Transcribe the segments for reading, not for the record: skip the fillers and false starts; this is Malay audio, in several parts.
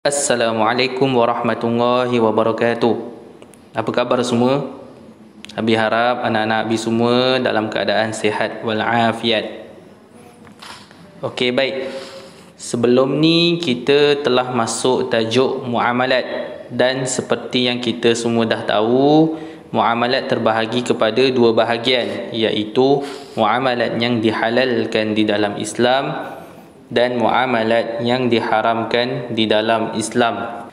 Assalamualaikum warahmatullahi wabarakatuh. Apa khabar semua? Abi harap anak-anak Abi semua dalam keadaan sihat walafiat. Okey, baik. Sebelum ni kita telah masuk tajuk muamalat, dan seperti yang kita semua dah tahu, muamalat terbahagi kepada dua bahagian, iaitu muamalat yang dihalalkan di dalam Islam dan muamalat yang diharamkan di dalam Islam.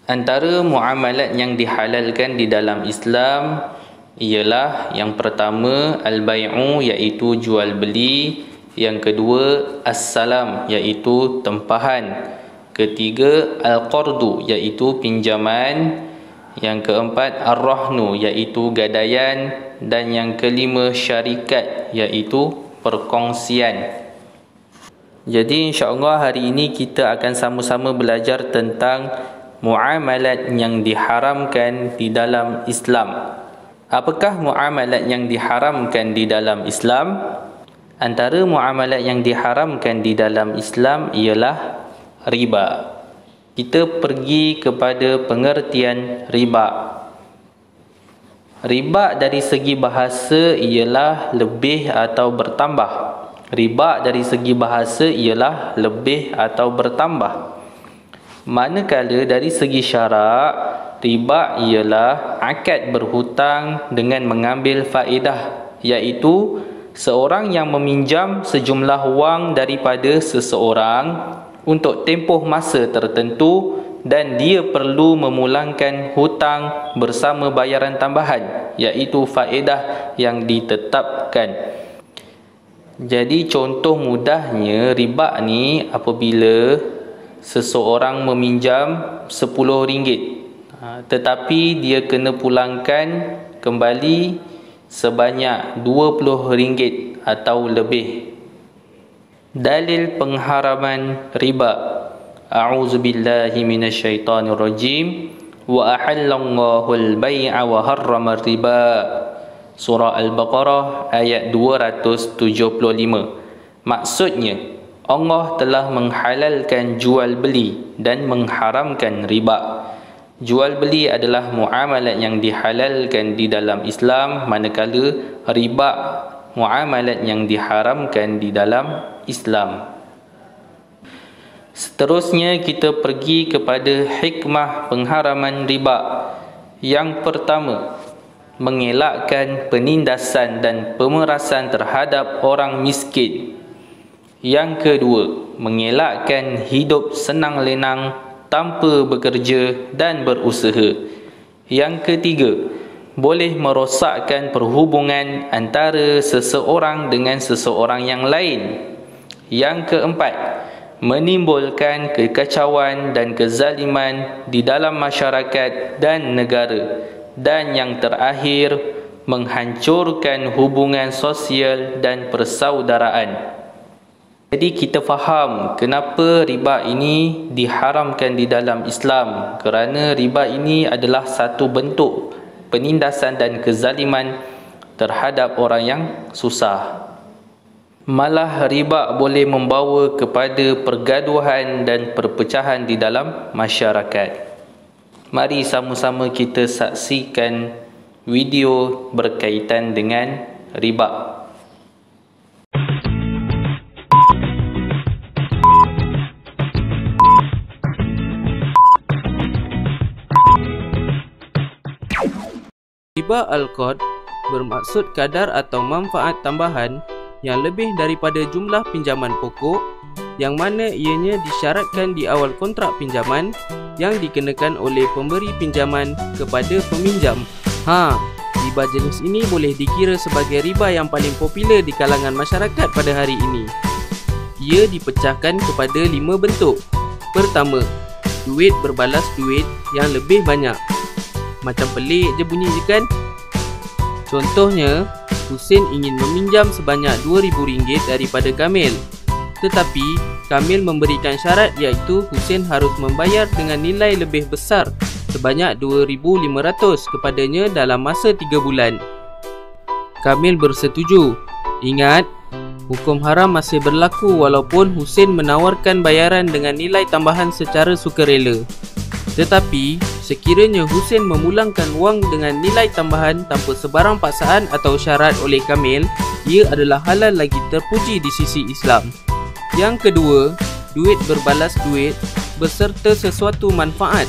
Antara muamalat yang dihalalkan di dalam Islam ialah yang pertama al-bai'u, iaitu jual beli, yang kedua as-salam, iaitu tempahan, ketiga al-qardu, iaitu pinjaman, yang keempat ar-rahnu, iaitu gadaian, dan yang kelima syarikat, iaitu perkongsian. Jadi insya-Allah hari ini kita akan sama-sama belajar tentang muamalat yang diharamkan di dalam Islam. Apakah muamalat yang diharamkan di dalam Islam? Antara muamalat yang diharamkan di dalam Islam ialah riba. Kita pergi kepada pengertian riba. Riba dari segi bahasa ialah lebih atau bertambah. Riba dari segi bahasa ialah lebih atau bertambah. Manakala dari segi syarak, riba ialah akad berhutang dengan mengambil faedah, iaitu seorang yang meminjam sejumlah wang daripada seseorang untuk tempoh masa tertentu dan dia perlu memulangkan hutang bersama bayaran tambahan, iaitu faedah yang ditetapkan. Jadi contoh mudahnya riba ni apabila seseorang meminjam RM10, tetapi dia kena pulangkan kembali sebanyak RM20 atau lebih. Dalil pengharaman riba. A'udzubillahi minasyaitonirrajim. Wa ahallallahu al-bai'a wa harrama riba. Surah Al-Baqarah ayat 275. Maksudnya, Allah telah menghalalkan jual beli dan mengharamkan riba. Jual beli adalah muamalat yang dihalalkan di dalam Islam, manakala riba muamalat yang diharamkan di dalam Islam. Seterusnya kita pergi kepada hikmah pengharaman riba. Yang pertama, mengelakkan penindasan dan pemerasan terhadap orang miskin. Yang kedua, mengelakkan hidup senang lenang tanpa bekerja dan berusaha. Yang ketiga, boleh merosakkan perhubungan antara seseorang dengan seseorang yang lain. Yang keempat, menimbulkan kekacauan dan kezaliman di dalam masyarakat dan negara. Dan yang terakhir, menghancurkan hubungan sosial dan persaudaraan. Jadi kita faham kenapa riba ini diharamkan di dalam Islam, kerana riba ini adalah satu bentuk penindasan dan kezaliman terhadap orang yang susah. Malah riba boleh membawa kepada pergaduhan dan perpecahan di dalam masyarakat. Mari sama-sama kita saksikan video berkaitan dengan riba. Riba al-qard bermaksud kadar atau manfaat tambahan yang lebih daripada jumlah pinjaman pokok, yang mana ianya disyaratkan di awal kontrak pinjaman yang dikenakan oleh pemberi pinjaman kepada peminjam. Riba jenis ini boleh dikira sebagai riba yang paling popular di kalangan masyarakat pada hari ini. Ia dipecahkan kepada 5 bentuk. Pertama, duit berbalas duit yang lebih banyak. Macam pelik je bunyi je kan? Contohnya, Husin ingin meminjam sebanyak RM2,000 daripada Kamil. Tetapi, Kamil memberikan syarat, iaitu Husin harus membayar dengan nilai lebih besar sebanyak RM2,500 kepadanya dalam masa 3 bulan. Kamil bersetuju. Ingat, Hukum haram masih berlaku walaupun Husein menawarkan bayaran dengan nilai tambahan secara sukarela. Tetapi, sekiranya Husein memulangkan wang dengan nilai tambahan tanpa sebarang paksaan atau syarat oleh Kamil, ia adalah halal lagi terpuji di sisi Islam. Yang kedua, duit berbalas duit beserta sesuatu manfaat.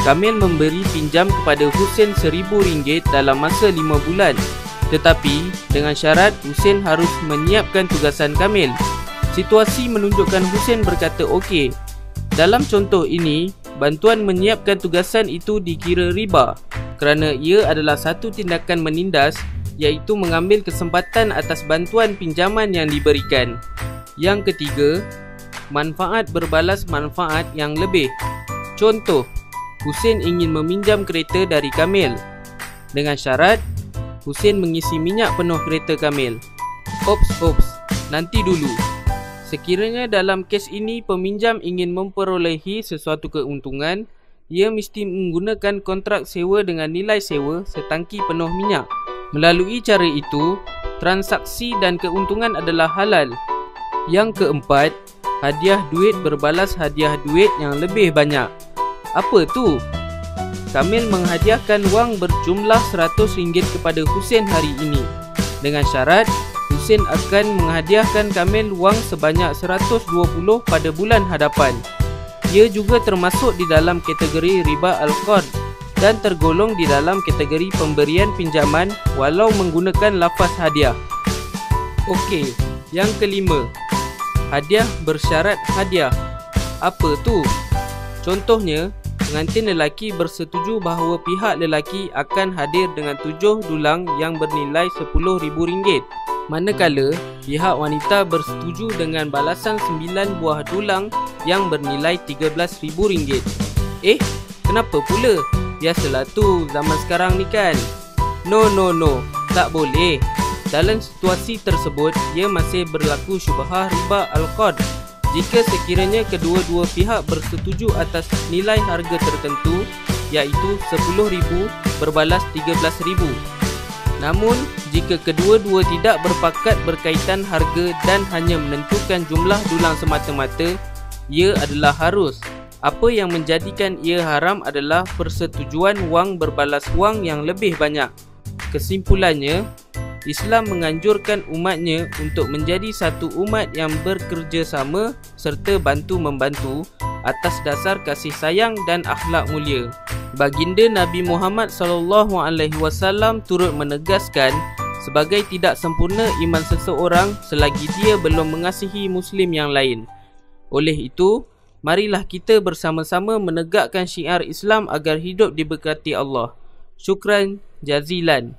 Kamil memberi pinjam kepada Husein RM1,000 dalam masa 5 bulan. Tetapi, dengan syarat Husein harus menyiapkan tugasan Kamil. Situasi menunjukkan Husein berkata okey. Dalam contoh ini, bantuan menyiapkan tugasan itu dikira riba kerana ia adalah satu tindakan menindas, iaitu mengambil kesempatan atas bantuan pinjaman yang diberikan. Yang ketiga, manfaat berbalas manfaat yang lebih. Contoh, Husein ingin meminjam kereta dari Kamil. Dengan syarat, Husein mengisi minyak penuh kereta Kamil. Ops, nanti dulu. Sekiranya dalam kes ini peminjam ingin memperolehi sesuatu keuntungan, ia mesti menggunakan kontrak sewa dengan nilai sewa setangki penuh minyak. Melalui cara itu, transaksi dan keuntungan adalah halal. Yang keempat, hadiah duit berbalas hadiah duit yang lebih banyak. Apa tu? Kamil menghadiahkan wang berjumlah RM100 kepada Husein hari ini. Dengan syarat, Husein akan menghadiahkan Kamil wang sebanyak RM120 pada bulan hadapan. Ia juga termasuk di dalam kategori riba al-qard dan tergolong di dalam kategori pemberian pinjaman walau menggunakan lafaz hadiah. Okey, yang kelima, hadiah bersyarat hadiah. Apa tu? Contohnya, pengantin lelaki bersetuju bahawa pihak lelaki akan hadir dengan 7 dulang yang bernilai RM10,000, manakala pihak wanita bersetuju dengan balasan 9 buah dulang yang bernilai RM13,000. Kenapa pula? Biasalah tu zaman sekarang ni kan. No, tak boleh. Dalam situasi tersebut, ia masih berlaku syubhah riba al-qard. Jika sekiranya kedua-dua pihak bersetuju atas nilai harga tertentu, iaitu RM10,000 berbalas RM13,000. Namun, jika kedua-dua tidak berpakat berkaitan harga dan hanya menentukan jumlah dulang semata-mata, ia adalah harus. Apa yang menjadikan ia haram adalah persetujuan wang berbalas wang yang lebih banyak. Kesimpulannya, Islam menganjurkan umatnya untuk menjadi satu umat yang bekerjasama serta bantu-membantu atas dasar kasih sayang dan akhlak mulia. Baginda Nabi Muhammad SAW turut menegaskan sebagai tidak sempurna iman seseorang selagi dia belum mengasihi Muslim yang lain. Oleh itu, marilah kita bersama-sama menegakkan syiar Islam agar hidup diberkati Allah. Syukran jazilan.